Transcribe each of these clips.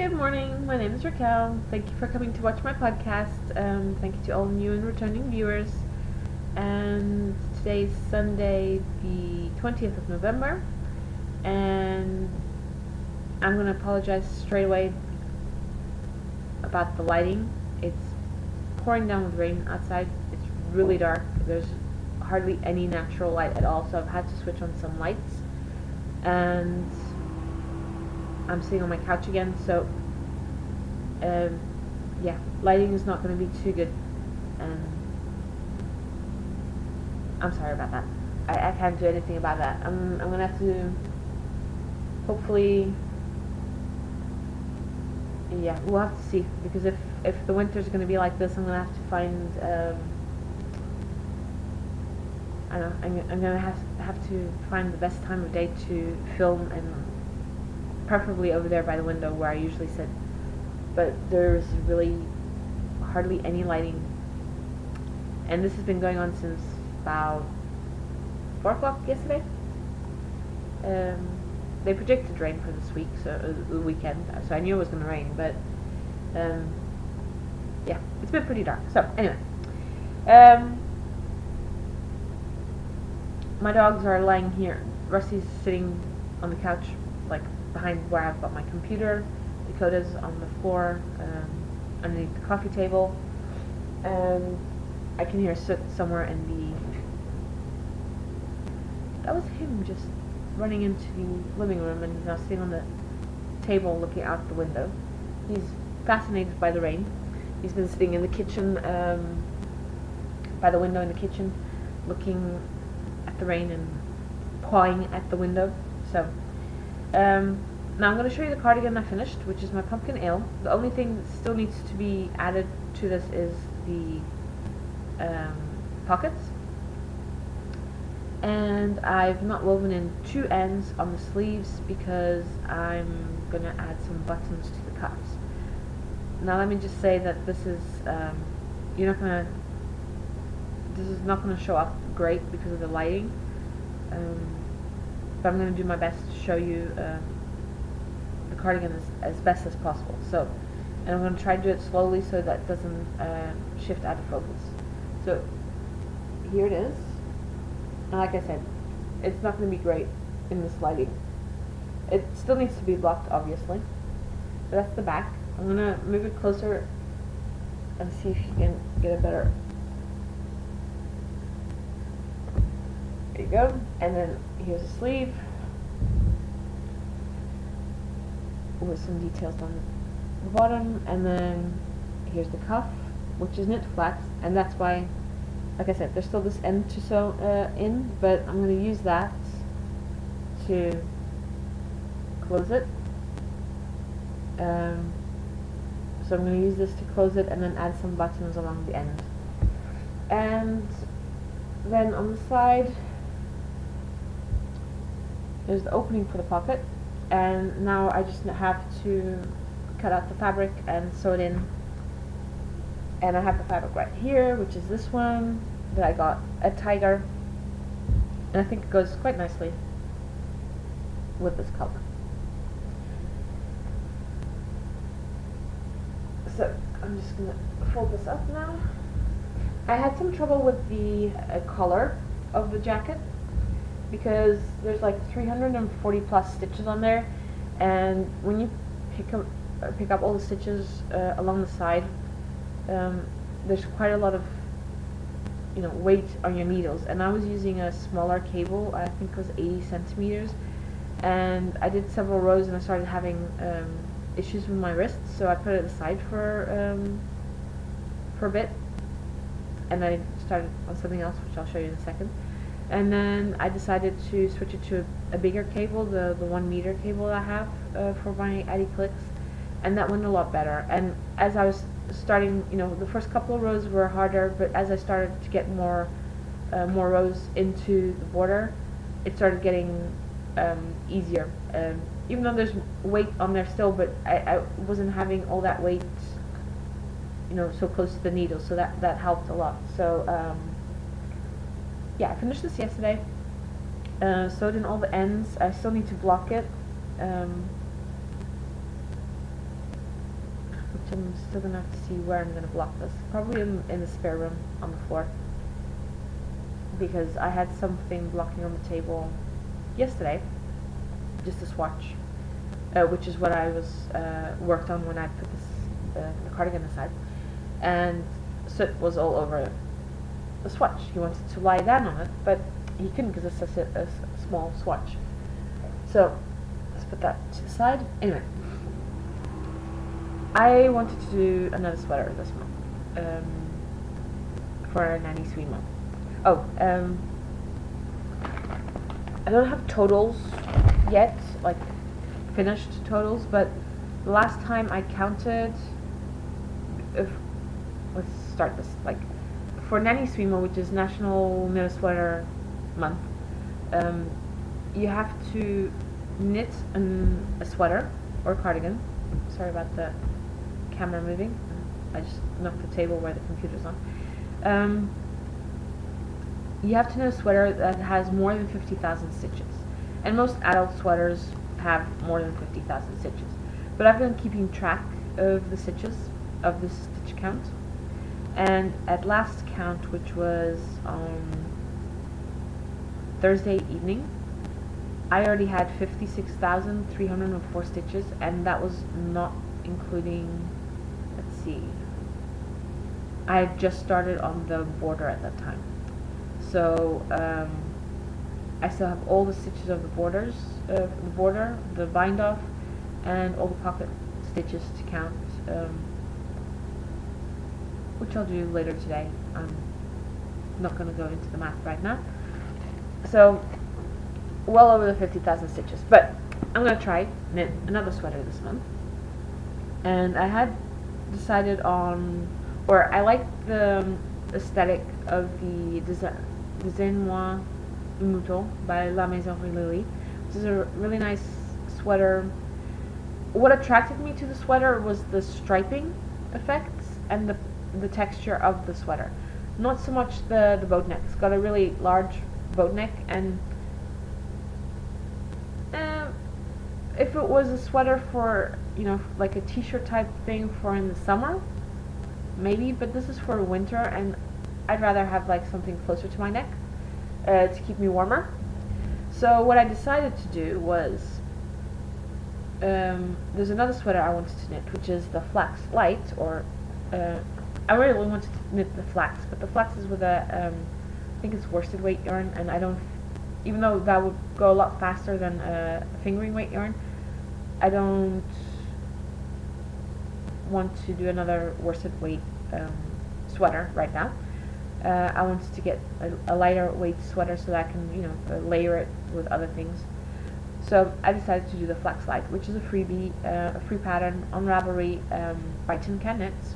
Good morning, my name is Raquel. Thank you for coming to watch my podcast. Thank you to all new and returning viewers. And today's Sunday, the 20th of November. And I'm going to apologize straight away about the lighting. It's pouring down with rain outside. It's really dark. There's hardly any natural light at all, so I've had to switch on some lights. And I'm sitting on my couch again, so yeah, lighting is not going to be too good, and I'm sorry about that. I can't do anything about that. I'm going to have to, hopefully, yeah, we'll have to see, because if the winter's going to be like this, I'm going to have to find, I don't know, I'm going to have to find the best time of day to film, and preferably over there by the window where I usually sit. But there's really hardly any lighting, and this has been going on since about 4 o'clock yesterday. They predicted rain for this week, so the weekend, so I knew it was going to rain, but yeah, it's been pretty dark. So anyway, my dogs are lying here. Rusty's sitting on the couch, like behind where I've got my computer. Dakota's on the floor, underneath the coffee table, and I can hear Soot somewhere in the... That was him just running into the living room, and he's now sitting on the table looking out the window. He's fascinated by the rain. He's been sitting in the kitchen, by the window in the kitchen, looking at the rain and pawing at the window. So, now I'm going to show you the cardigan I finished, which is my pumpkin ale. The only thing that still needs to be added to this is the pockets. And I've not woven in 2 ends on the sleeves because I'm going to add some buttons to the cuffs. Now let me just say that this is this is not going to show up great because of the lighting, but I'm going to do my best to show you the cardigan as best as possible. So, and I'm going to try to do it slowly so that it doesn't shift out of focus. So here it is, and like I said, it's not going to be great in this lighting. It still needs to be blocked, obviously, but that's the back. I'm going to move it closer and see if you can get a better... There you go. And then here's the sleeve with some details on the bottom, and then here's the cuff, which is knit flat, and that's why, like I said, there's still this end to sew in, but I'm going to use that to close it. So I'm going to use this to close it and then add some buttons along the end. And then on the side there's the opening for the pocket, and now I just have to cut out the fabric and sew it in. And I have the fabric right here, which is this one that I got at Tiger, and I think it goes quite nicely with this color. So I'm just going to fold this up now. I had some trouble with the collar of the jacket because there's like 340 plus stitches on there, and when you pick up all the stitches along the side, there's quite a lot of weight on your needles, and I was using a smaller cable. I think it was 80 centimeters, and I did several rows and I started having issues with my wrists, so I put it aside for a bit, and I started on something else, which I'll show you in a second. And then I decided to switch it to a bigger cable, the 1 meter cable I have for my Addy clicks, and that went a lot better. And as I was starting, the first couple of rows were harder, but as I started to get more rows into the border, it started getting easier. Even though there's weight on there still, but I wasn't having all that weight, so close to the needle, so that helped a lot. So yeah, I finished this yesterday. Sewed in all the ends. I still need to block it. I'm still gonna have to see where I'm gonna block this. Probably in the spare room on the floor, because I had something blocking on the table yesterday, just a swatch, which is what I was worked on when I put this the cardigan aside, and soot was all over the swatch. He wanted to lie down on it, but he couldn't because it's such a small swatch. So let's put that to the side. Anyway, I wanted to do another sweater this month for Nanny Sweet Mom. Oh, I don't have totals yet, like finished totals, but the last time I counted, let's start this, like for Nanny Sweet Mom, which is National Knit a Sweater Month, you have to knit a sweater or cardigan. Sorry about the camera moving. I just knocked the table where the computer's on. You have to knit a sweater that has more than 50,000 stitches, and most adult sweaters have more than 50,000 stitches. But I've been keeping track of the stitches, of the stitch count, and at last count, which was on Thursday evening, I already had 56,304 stitches, and that was not including, let's see, I had just started on the border at that time. So I still have all the stitches of the borders, the border, the bind off, and all the pocket stitches to count, which I'll do later today. I'm not going to go into the math right now. So well over the 50,000 stitches, but I'm going to try knit another sweater this month. And I had decided on, or I like the aesthetic of the Design-moi Mouton by La Maison Ravelry, which is a really nice sweater. What attracted me to the sweater was the striping effects and the texture of the sweater. Not so much the boat neck. It's got a really large boat neck, and if it was a sweater for, you know, like a t-shirt type thing for in the summer, maybe, but this is for winter, and I'd rather have like something closer to my neck to keep me warmer. So what I decided to do was, there's another sweater I wanted to knit, which is the Flax Light, or I really wanted to knit the flax, but the flax is with a, I think it's worsted weight yarn, and I don't, even though that would go a lot faster than fingering weight yarn, I don't want to do another worsted weight sweater right now. I wanted to get a lighter weight sweater so that I can, you know, layer it with other things. So I decided to do the Flax Light, which is a freebie, a free pattern on Ravelry by Tin Can Knits,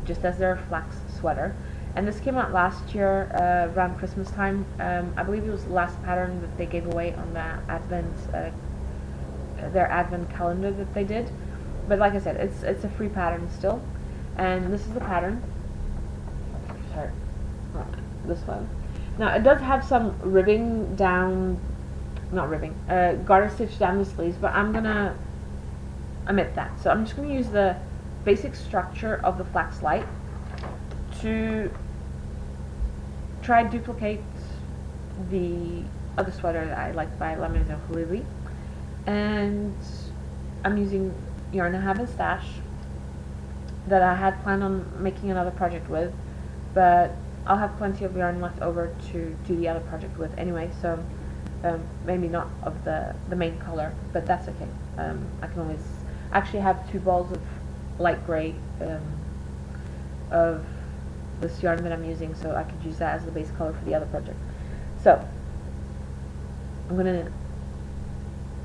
just as their flax sweater. And this came out last year around Christmas time. I believe it was the last pattern that they gave away on the Advent, their Advent calendar that they did. But like I said, it's a free pattern still, and this is the pattern. Sorry, this one. Now it does have some ribbing down, not ribbing, garter stitch down the sleeves, but I'm gonna omit that. So I'm just gonna use the basic structure of the Flax Light to try to duplicate the other sweater that I like by La Maison Ravelry. And I'm using yarn I have in stash that I had planned on making another project with, but I'll have plenty of yarn left over to do the other project with anyway, so maybe not of the main color, but that's okay. I can always actually have 2 balls of light gray of this yarn that I'm using, so I could use that as the base color for the other project. So I'm gonna,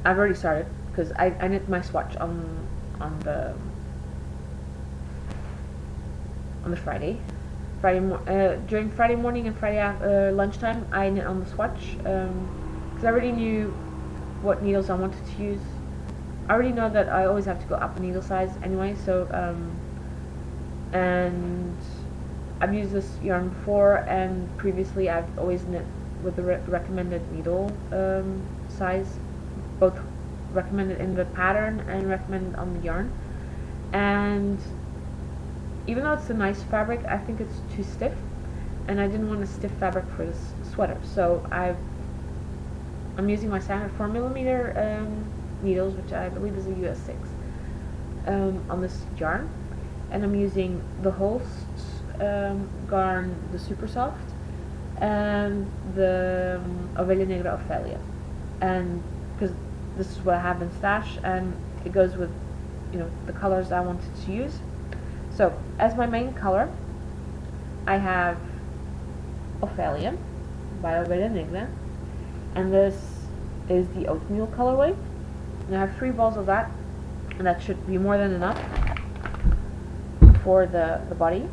I've already started because I knit my swatch on the Friday. During Friday morning and Friday lunchtime, I knit on the swatch because I already knew what needles I wanted to use. I already know that I always have to go up a needle size anyway, so and I've used this yarn before, and previously I've always knit with the recommended needle size, both recommended in the pattern and recommended on the yarn. and even though it's a nice fabric, I think it's too stiff, and I didn't want a stiff fabric for this sweater, so I'm using my standard 4mm needles, which I believe is a US 6, on this yarn, and I'm using the Holst garn, the super soft, and the Ovelha Negra Ophelia, and because this is what I have in stash, and it goes with, you know, the colors I wanted to use. So as my main color, I have Ophelia by Ovelha Negra, and this is the oatmeal colorway, and I have 3 balls of that, and that should be more than enough for the body.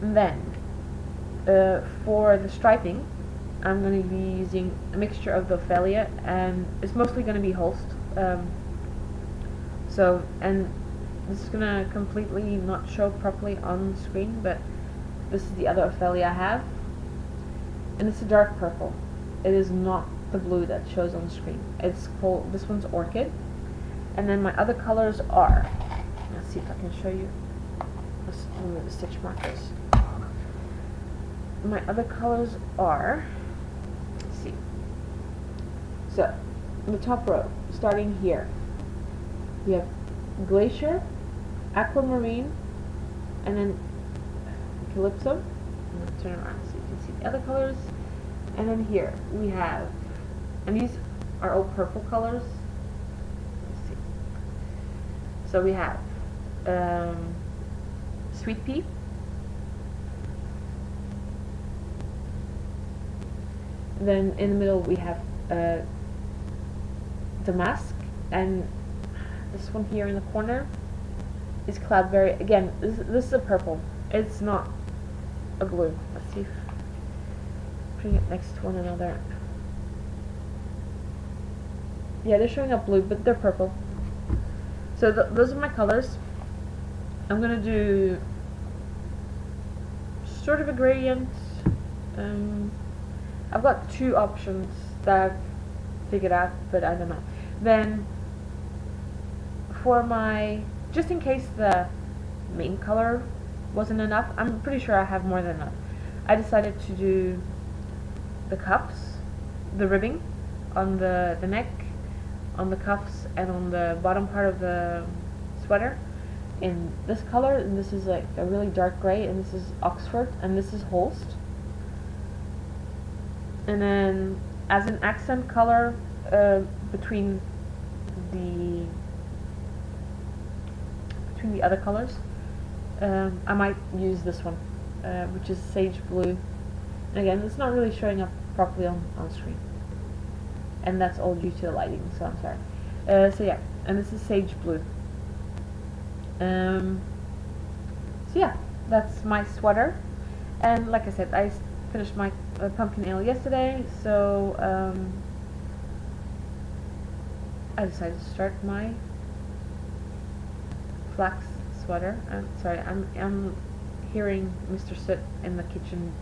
And then for the striping, I'm going to be using a mixture of the Ophelia, and it's mostly going to be Holst. And this is going to completely not show properly on screen, but this is the other Ophelia I have, and it's a dark purple. It is not the blue that shows on the screen. It's called, this one's Orchid, and then my other colors are, let's see if I can show you, let's remove the stitch markers. My other colors are, let's see, so in the top row, starting here, we have Glacier, Aquamarine, and then Calypso. I'm going to turn around so you can see the other colors. And then here we have, and these are all purple colors. Let's see. So we have Sweet Pea, then in the middle we have Damask, and this one here in the corner is Cloudberry. Again, this is a purple. It's not a blue. Let's see if putting it next to one another. Yeah, they're showing up blue, but they're purple. So those are my colors. I'm gonna do sort of a gradient. I've got 2 options that I've figured out, but I don't know. Then for my, just in case the main color wasn't enough, I'm pretty sure I have more than enough, I decided to do the cuffs, the ribbing on the neck, on the cuffs, and on the bottom part of the sweater in this color, and this is like a really dark gray, and this is Oxford, and this is Holst. And then as an accent color between the other colors, I might use this one, which is Sage Blue. And again, it's not really showing up properly on screen, and that's all due to the lighting, so I'm sorry. So yeah, and this is Sage Blue. So yeah, that's my sweater, and like I said, I finished my pumpkin ale yesterday, so I decided to start my flax sweater. Sorry, I'm hearing Mr. Soot in the kitchen,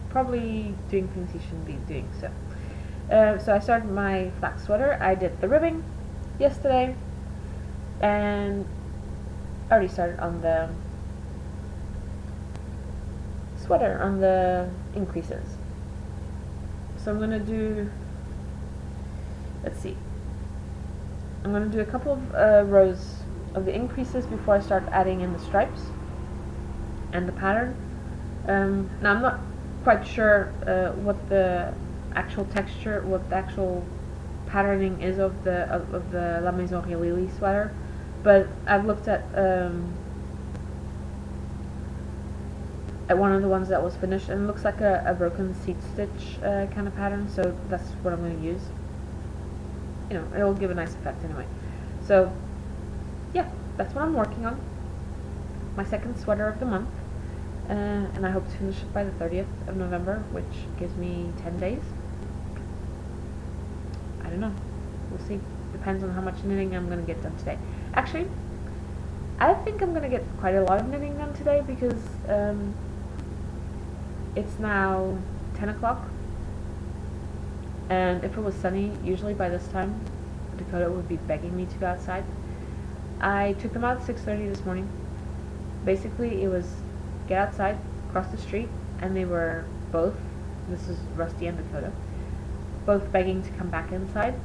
probably doing things he shouldn't be doing. So I started my flax sweater. I did the ribbing yesterday, and I already started on the sweater, on the increases. So I'm gonna do, let's see, I'm gonna do a couple of rows of the increases before I start adding in the stripes and the pattern. Now I'm not quite sure what the actual texture, what the actual patterning is of the La Maison Lily sweater, but I've looked at one of the ones that was finished, and it looks like a broken seat stitch kind of pattern, so that's what I'm going to use. You know, it'll give a nice effect anyway. So yeah, that's what I'm working on. My second sweater of the month, and I hope to finish it by the 30th of November, which gives me 10 days. I don't know. We'll see. Depends on how much knitting I'm going to get done today. Actually, I think I'm going to get quite a lot of knitting done today, because it's now 10 o'clock, and if it was sunny, usually by this time Dakota would be begging me to go outside. I took them out at 6:30 this morning, basically it was get outside, cross the street, and they were both, this is Rusty and Dakota, both begging to come back inside.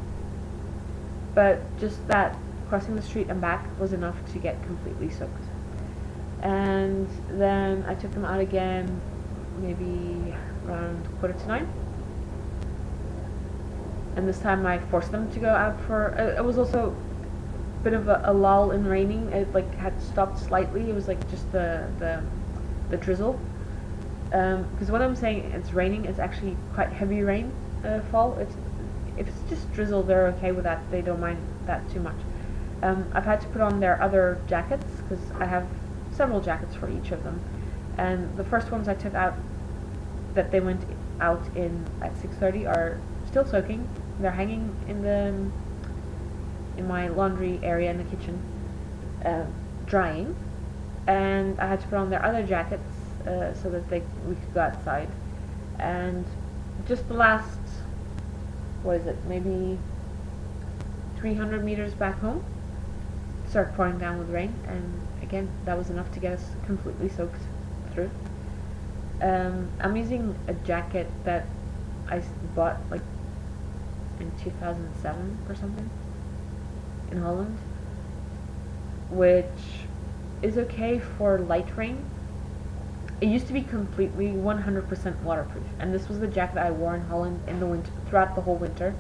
But just that crossing the street and back was enough to get completely soaked. And then I took them out again maybe around 8:45. And this time I forced them to go out for, it was also a bit of a lull in raining. It like had stopped slightly. It was like just the drizzle. Because when I'm saying it's raining, it's actually quite heavy rain fall. If it's just drizzle, they're okay with that. They don't mind that too much. I've had to put on their other jackets because I have several jackets for each of them. And the first ones I took out that they went out in at 6:30 are still soaking. They're hanging in my laundry area in the kitchen, drying. And I had to put on their other jackets so that we could go outside. And just the last, what is it, maybe 300 meters back home, it started pouring down with rain, and again, that was enough to get us completely soaked through. I'm using a jacket that I bought like in 2007 or something in Holland, which is okay for light rain. It used to be completely 100% waterproof, and this was the jacket I wore in Holland in the winter, throughout the whole winter,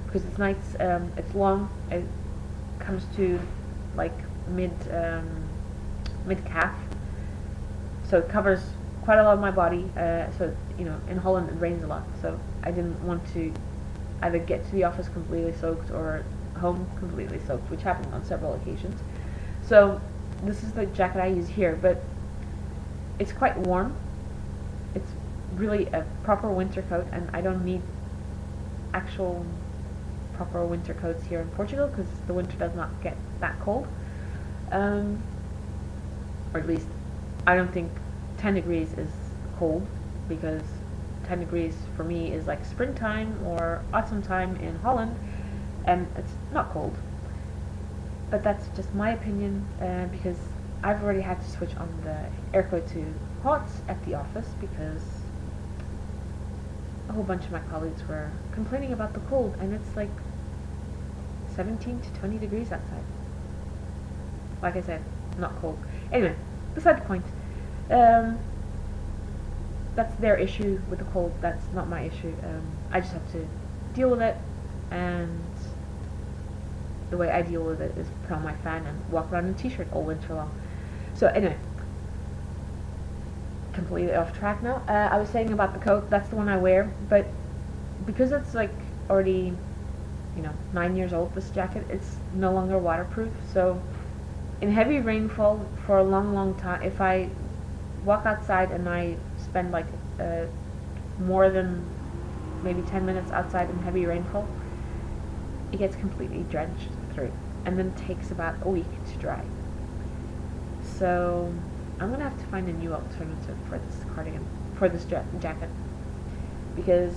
because it's nice. It's long. It comes to like mid calf, so it covers quite a lot of my body. So in Holland it rains a lot, so I didn't want to either get to the office completely soaked or home completely soaked, which happened on several occasions. So this is the jacket I use here, but it's quite warm. It's really a proper winter coat, and I don't need actual proper winter coats here in Portugal because the winter does not get that cold. Or at least I don't think 10 degrees is cold, because 10 degrees for me is like springtime or autumn time in Holland, and it's not cold. But that's just my opinion, because I've already had to switch on the airco to hot at the office because a whole bunch of my colleagues were complaining about the cold, and it's like 17 to 20 degrees outside. Like I said, not cold. Anyway, beside the point. That's their issue with the cold. That's not my issue. I just have to deal with it, and the way I deal with it is put on my fan and walk around in a t-shirt all winter long. So anyway, completely off track now. I was saying about the coat, that's the one I wear, but because it's like already 9 years old, this jacket, it's no longer waterproof. So in heavy rainfall for a long time, if I walk outside and I spend like more than maybe 10 minutes outside in heavy rainfall, it gets completely drenched through, and then it takes about a week to dry. So I'm gonna have to find a new alternative for this cardigan, for this jacket, because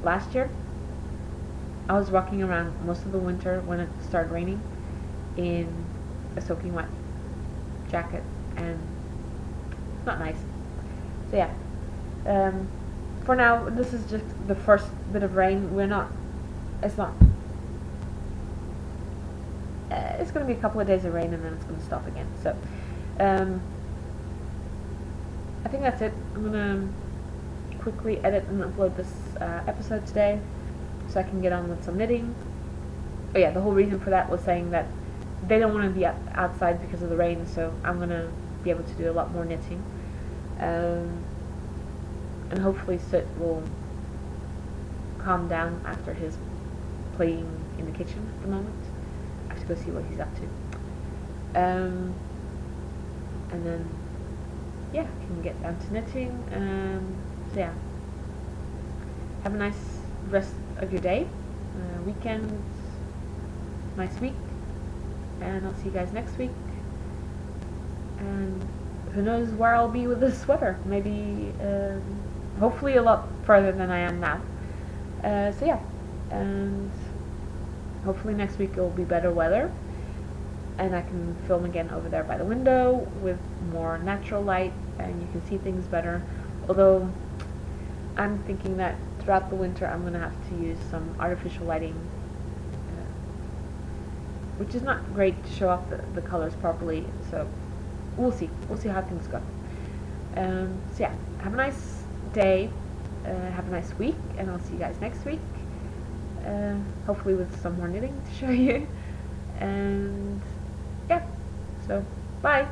last year I was walking around most of the winter when it started raining in a soaking wet jacket, and it's not nice. So yeah, for now this is just the first bit of rain. It's going to be a couple of days of rain, and then it's going to stop again. So I think that's it. I'm going to quickly edit and upload this episode today so I can get on with some knitting. Oh yeah, the whole reason for that was saying that they don't want to be outside because of the rain, so I'm going to be able to do a lot more knitting. And hopefully Soot will calm down after his playing in the kitchen at the moment. I have to go see what he's up to. And then, yeah, I can get down to knitting. So yeah, have a nice rest of your day, weekend, nice week, and I'll see you guys next week. And who knows where I'll be with this sweater? Maybe, hopefully a lot further than I am now. So yeah, and hopefully next week it will be better weather. and I can film again over there by the window with more natural light, and you can see things better. Although I'm thinking that throughout the winter I'm going to have to use some artificial lighting, which is not great to show off the colors properly, so we'll see how things go. So yeah, have a nice day, have a nice week, and I'll see you guys next week, hopefully with some more knitting to show you. And yeah, so bye.